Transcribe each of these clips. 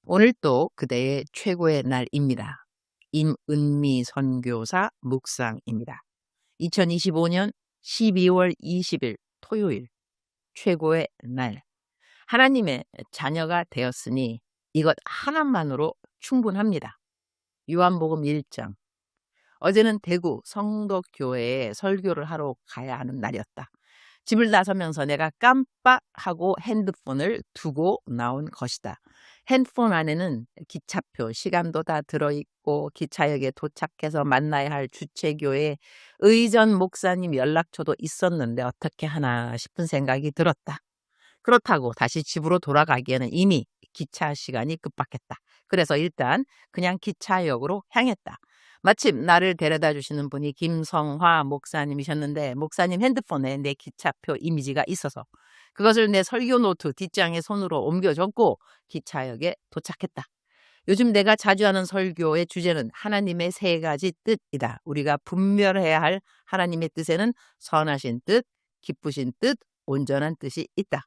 오늘 또 그대의 최고의 날입니다. 임은미 선교사 묵상입니다. 2025년 12월 20일 토요일 최고의 날. 하나님의 자녀가 되었으니 이것 하나만으로 충분합니다. 요한복음 1장. 어제는 대구 성덕교회에 설교를 하러 가야 하는 날이었다. 집을 나서면서 내가 깜빡하고 핸드폰을 두고 나온 것이다. 핸드폰 안에는 기차표, 시간도 다 들어있고 기차역에 도착해서 만나야 할 주최교회 의전 목사님 연락처도 있었는데 어떻게 하나 싶은 생각이 들었다. 그렇다고 다시 집으로 돌아가기에는 이미 기차 시간이 급박했다. 그래서 일단 그냥 기차역으로 향했다. 마침 나를 데려다 주시는 분이 김성화 목사님이셨는데 목사님 핸드폰에 내 기차표 이미지가 있어서 그것을 내 설교 노트 뒷장에 손으로 옮겨줬고 기차역에 도착했다. 요즘 내가 자주 하는 설교의 주제는 하나님의 세 가지 뜻이다. 우리가 분별해야 할 하나님의 뜻에는 선하신 뜻, 기쁘신 뜻, 온전한 뜻이 있다.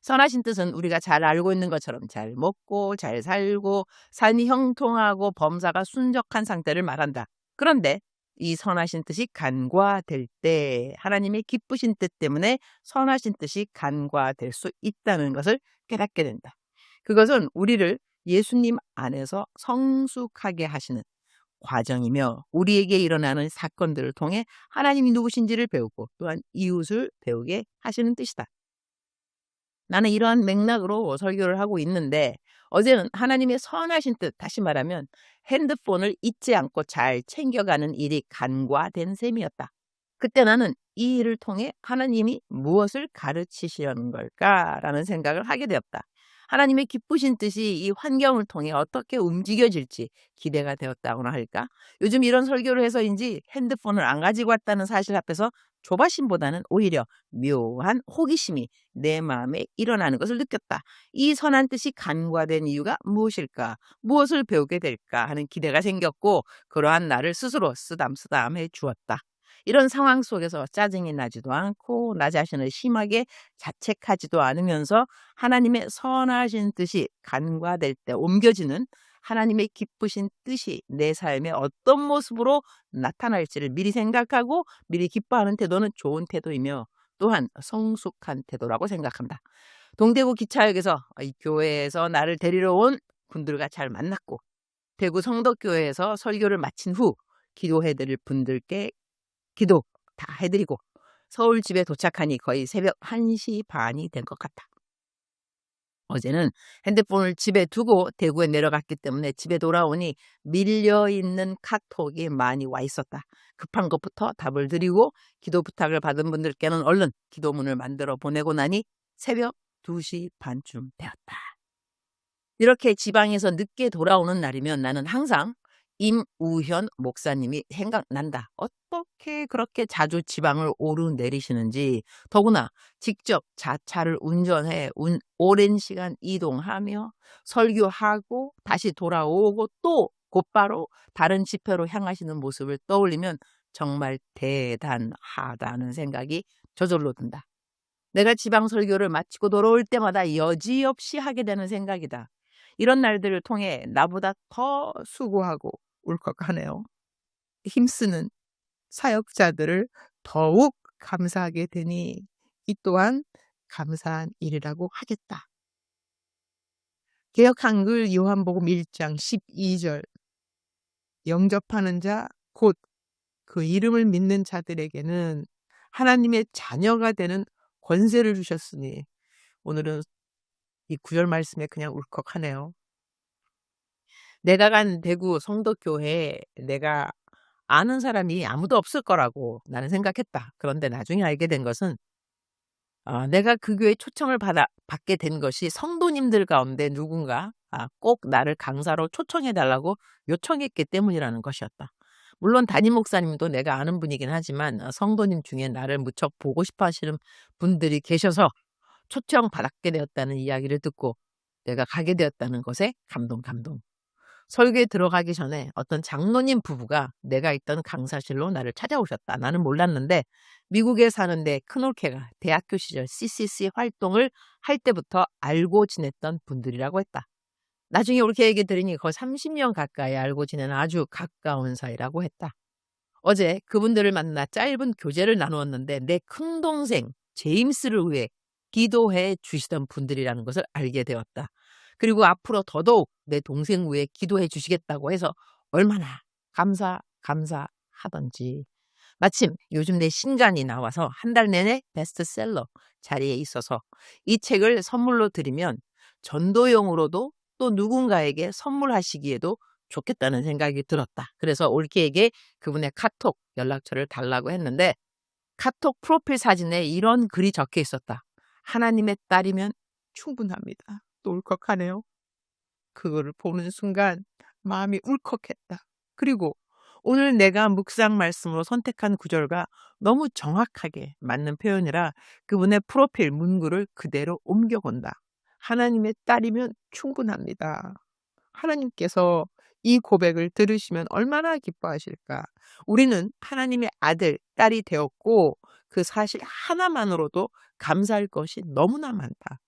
선하신 뜻은 우리가 잘 알고 있는 것처럼 잘 먹고 잘 살고 삶이 형통하고 범사가 순적한 상태를 말한다. 그런데 이 선하신 뜻이 간과될 때 하나님의 기쁘신 뜻 때문에 선하신 뜻이 간과될 수 있다는 것을 깨닫게 된다. 그것은 우리를 예수님 안에서 성숙하게 하시는 과정이며 우리에게 일어나는 사건들을 통해 하나님이 누구신지를 배우고 또한 이웃을 배우게 하시는 뜻이다. 나는 이러한 맥락으로 설교를 하고 있는데 어제는 하나님의 선하신 뜻, 다시 말하면 핸드폰을 잊지 않고 잘 챙겨가는 일이 간과된 셈이었다. 그때 나는 이 일을 통해 하나님이 무엇을 가르치시려는 걸까라는 생각을 하게 되었다. 하나님의 기쁘신 뜻이 이 환경을 통해 어떻게 움직여질지 기대가 되었다고나 할까? 요즘 이런 설교를 해서인지 핸드폰을 안 가지고 왔다는 사실 앞에서 조바심보다는 오히려 묘한 호기심이 내 마음에 일어나는 것을 느꼈다. 이 선한 뜻이 간과된 이유가 무엇일까? 무엇을 배우게 될까 하는 기대가 생겼고 그러한 나를 스스로 쓰담쓰담해 주었다. 이런 상황 속에서 짜증이 나지도 않고 나 자신을 심하게 자책하지도 않으면서 하나님의 선하신 뜻이 간과될 때 옮겨지는 하나님의 기쁘신 뜻이 내 삶에 어떤 모습으로 나타날지를 미리 생각하고 미리 기뻐하는 태도는 좋은 태도이며 또한 성숙한 태도라고 생각합니다. 동대구 기차역에서 이 교회에서 나를 데리러 온 분들과 잘 만났고 대구 성덕교회에서 설교를 마친 후 기도해드릴 분들께 기도 다 해드리고 서울 집에 도착하니 거의 새벽 1시 반이 된 것 같다. 어제는 핸드폰을 집에 두고 대구에 내려갔기 때문에 집에 돌아오니 밀려있는 카톡이 많이 와 있었다. 급한 것부터 답을 드리고 기도 부탁을 받은 분들께는 얼른 기도문을 만들어 보내고 나니 새벽 2시 반쯤 되었다. 이렇게 지방에서 늦게 돌아오는 날이면 나는 항상 임우현 목사님이 생각난다. 어떻게 그렇게 자주 지방을 오르내리시는지 더구나 직접 자차를 운전해 오랜 시간 이동하며 설교하고 다시 돌아오고 또 곧바로 다른 집회로 향하시는 모습을 떠올리면 정말 대단하다는 생각이 저절로 든다. 내가 지방 설교를 마치고 돌아올 때마다 여지없이 하게 되는 생각이다. 이런 날들을 통해 나보다 더 수고하고 울컥하네요. 힘쓰는 사역자들을 더욱 감사하게 되니 이 또한 감사한 일이라고 하겠다. 개역 한글 요한복음 1장 12절 영접하는 자 곧 그 이름을 믿는 자들에게는 하나님의 자녀가 되는 권세를 주셨으니 오늘은 이 구절 말씀에 그냥 울컥하네요. 내가 간 대구 성덕교회에 내가 아는 사람이 아무도 없을 거라고 나는 생각했다. 그런데 나중에 알게 된 것은 내가 그 교회에 초청을 받게 된 것이 성도님들 가운데 누군가 꼭 나를 강사로 초청해달라고 요청했기 때문이라는 것이었다. 물론 담임 목사님도 내가 아는 분이긴 하지만 성도님 중에 나를 무척 보고 싶어 하시는 분들이 계셔서 초청받게 되었다는 이야기를 듣고 내가 가게 되었다는 것에 감동. 설교에 들어가기 전에 어떤 장로님 부부가 내가 있던 강사실로 나를 찾아오셨다. 나는 몰랐는데 미국에 사는데 큰올케가 대학교 시절 CCC 활동을 할 때부터 알고 지냈던 분들이라고 했다. 나중에 옳게 얘기 들으니 거의 30년 가까이 알고 지내는 아주 가까운 사이라고 했다. 어제 그분들을 만나 짧은 교제를 나누었는데 내 큰동생 제임스를 위해 기도해 주시던 분들이라는 것을 알게 되었다. 그리고 앞으로 더더욱 내 동생 위해 기도해 주시겠다고 해서 얼마나 감사하던지. 마침 요즘 내 신간이 나와서 한 달 내내 베스트셀러 자리에 있어서 이 책을 선물로 드리면 전도용으로도 또 누군가에게 선물하시기에도 좋겠다는 생각이 들었다. 그래서 올케에게 그분의 카톡 연락처를 달라고 했는데 카톡 프로필 사진에 이런 글이 적혀 있었다. 하나님의 딸이면 충분합니다. 또 울컥하네요. 그거를 보는 순간 마음이 울컥했다. 그리고 오늘 내가 묵상 말씀으로 선택한 구절과 너무 정확하게 맞는 표현이라 그분의 프로필 문구를 그대로 옮겨본다. 하나님의 딸이면 충분합니다. 하나님께서 이 고백을 들으시면 얼마나 기뻐하실까. 우리는 하나님의 아들, 딸이 되었고 그 사실 하나만으로도 감사할 것이 너무나 많다.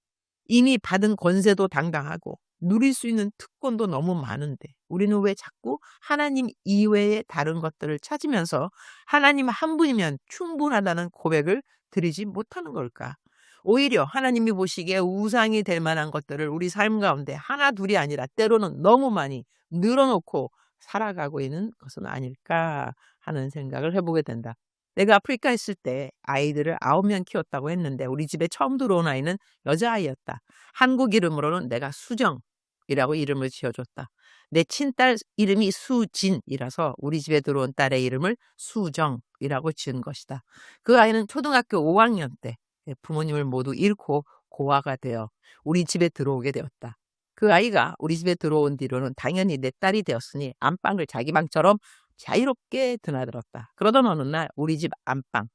이미 받은 권세도 당당하고 누릴 수 있는 특권도 너무 많은데 우리는 왜 자꾸 하나님 이외의 다른 것들을 찾으면서 하나님 한 분이면 충분하다는 고백을 드리지 못하는 걸까? 오히려 하나님이 보시기에 우상이 될 만한 것들을 우리 삶 가운데 하나 둘이 아니라 때로는 너무 많이 늘어놓고 살아가고 있는 것은 아닐까 하는 생각을 해보게 된다. 내가 아프리카에 있을 때 아이들을 9명 키웠다고 했는데 우리 집에 처음 들어온 아이는 여자아이였다. 한국 이름으로는 내가 수정이라고 이름을 지어줬다. 내 친딸 이름이 수진이라서 우리 집에 들어온 딸의 이름을 수정이라고 지은 것이다. 그 아이는 초등학교 5학년 때 부모님을 모두 잃고 고아가 되어 우리 집에 들어오게 되었다. 그 아이가 우리 집에 들어온 뒤로는 당연히 내 딸이 되었으니 안방을 자기 방처럼 자유롭게 드나들었다. 그러던 어느 날 우리 집 안방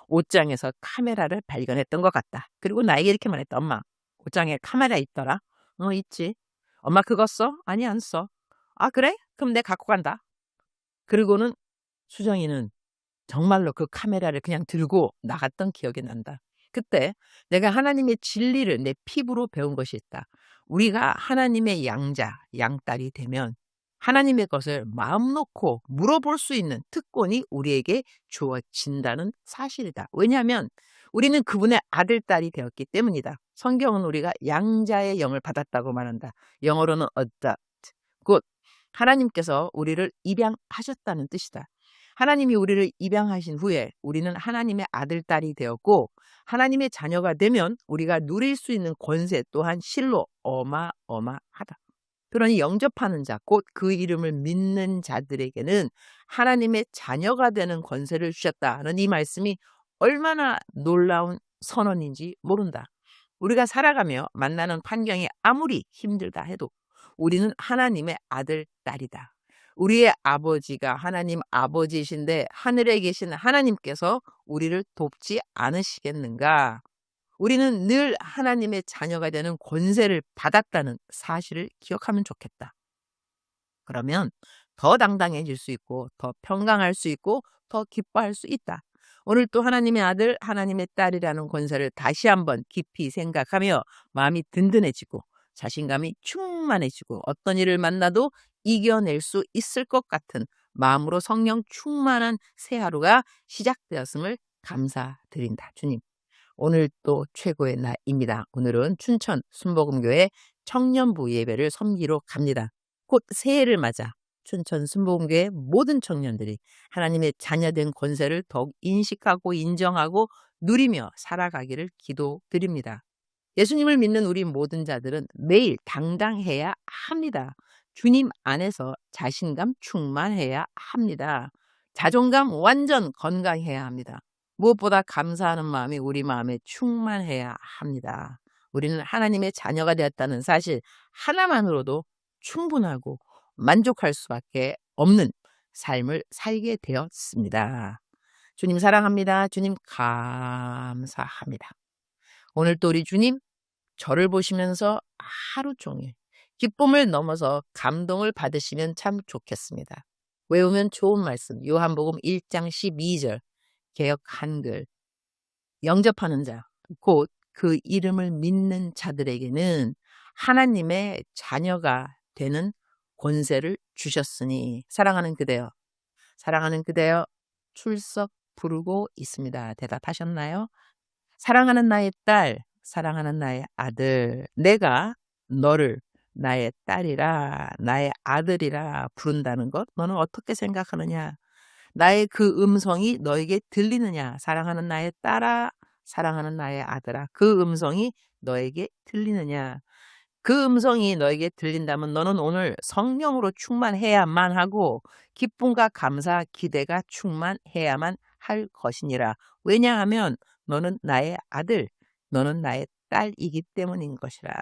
옷장에서 카메라를 발견했던 것 같다. 그리고 나에게 이렇게 말했다. 엄마, 옷장에 카메라 있더라. 있지. 엄마 그거 써? 아니 안 써. 아 그래? 그럼 내가 갖고 간다. 그리고는 수정이는 정말로 그 카메라를 그냥 들고 나갔던 기억이 난다. 그때 내가 하나님의 진리를 내 피부로 배운 것이 있다. 우리가 하나님의 양자, 양딸이 되면 하나님의 것을 마음 놓고 물어볼 수 있는 특권이 우리에게 주어진다는 사실이다. 왜냐하면 우리는 그분의 아들, 딸이 되었기 때문이다. 성경은 우리가 양자의 영을 받았다고 말한다. 영어로는 adopt, 곧 하나님께서 우리를 입양하셨다는 뜻이다. 하나님이 우리를 입양하신 후에 우리는 하나님의 아들, 딸이 되었고 하나님의 자녀가 되면 우리가 누릴 수 있는 권세 또한 실로 어마어마하다. 그러니 영접하는 자, 곧 그 이름을 믿는 자들에게는 하나님의 자녀가 되는 권세를 주셨다는 이 말씀이 얼마나 놀라운 선언인지 모른다. 우리가 살아가며 만나는 환경이 아무리 힘들다 해도 우리는 하나님의 아들, 딸이다. 우리의 아버지가 하나님 아버지이신데 하늘에 계신 하나님께서 우리를 돕지 않으시겠는가? 우리는 늘 하나님의 자녀가 되는 권세를 받았다는 사실을 기억하면 좋겠다. 그러면 더 당당해질 수 있고 더 평강할 수 있고 더 기뻐할 수 있다. 오늘 또 하나님의 아들, 하나님의 딸이라는 권세를 다시 한번 깊이 생각하며 마음이 든든해지고 자신감이 충만해지고 어떤 일을 만나도 이겨낼 수 있을 것 같은 마음으로 성령 충만한 새 하루가 시작되었음을 감사드린다. 주님, 오늘 또 최고의 날입니다. 오늘은 춘천 순복음교회 청년부 예배를 섬기러 갑니다. 곧 새해를 맞아 춘천 순복음교회 모든 청년들이 하나님의 자녀된 권세를 더욱 인식하고 인정하고 누리며 살아가기를 기도드립니다. 예수님을 믿는 우리 모든 자들은 매일 당당해야 합니다. 주님 안에서 자신감 충만해야 합니다. 자존감 완전 건강해야 합니다. 무엇보다 감사하는 마음이 우리 마음에 충만해야 합니다. 우리는 하나님의 자녀가 되었다는 사실 하나만으로도 충분하고 만족할 수밖에 없는 삶을 살게 되었습니다. 주님 사랑합니다. 주님 감사합니다. 오늘 또 우리 주님 저를 보시면서 하루 종일 기쁨을 넘어서 감동을 받으시면 참 좋겠습니다. 외우면 좋은 말씀 요한복음 1장 12절 개역 한글 영접하는 자, 곧 그 이름을 믿는 자들에게는 하나님의 자녀가 되는 권세를 주셨으니 사랑하는 그대여, 사랑하는 그대여 출석 부르고 있습니다. 대답하셨나요? 사랑하는 나의 딸, 사랑하는 나의 아들, 내가 너를 나의 딸이라, 나의 아들이라 부른다는 것, 너는 어떻게 생각하느냐? 나의 그 음성이 너에게 들리느냐? 사랑하는 나의 딸아, 사랑하는 나의 아들아, 그 음성이 너에게 들리느냐? 그 음성이 너에게 들린다면 너는 오늘 성령으로 충만해야만 하고 기쁨과 감사, 기대가 충만해야만 할 것이니라. 왜냐하면 너는 나의 아들, 너는 나의 딸이기 때문인 것이라.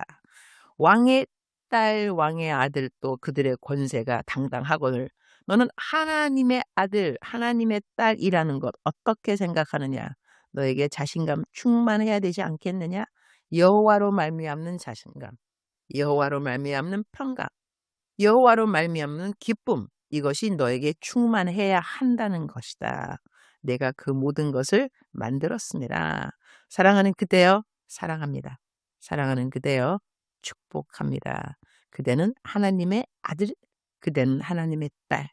왕의 딸, 왕의 아들 또 그들의 권세가 당당하거늘 너는 하나님의 아들, 하나님의 딸이라는 것 어떻게 생각하느냐? 너에게 자신감 충만해야 되지 않겠느냐? 여호와로 말미암는 자신감, 여호와로 말미암는 평강, 여호와로 말미암는 기쁨, 이것이 너에게 충만해야 한다는 것이다. 내가 그 모든 것을 만들었습니다. 사랑하는 그대여, 사랑합니다. 사랑하는 그대여, 축복합니다. 그대는 하나님의 아들, 그대는 하나님의 딸.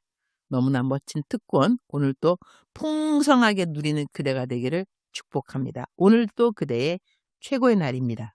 너무나 멋진 특권, 오늘도 풍성하게 누리는 그대가 되기를 축복합니다. 오늘도 그대의 최고의 날입니다.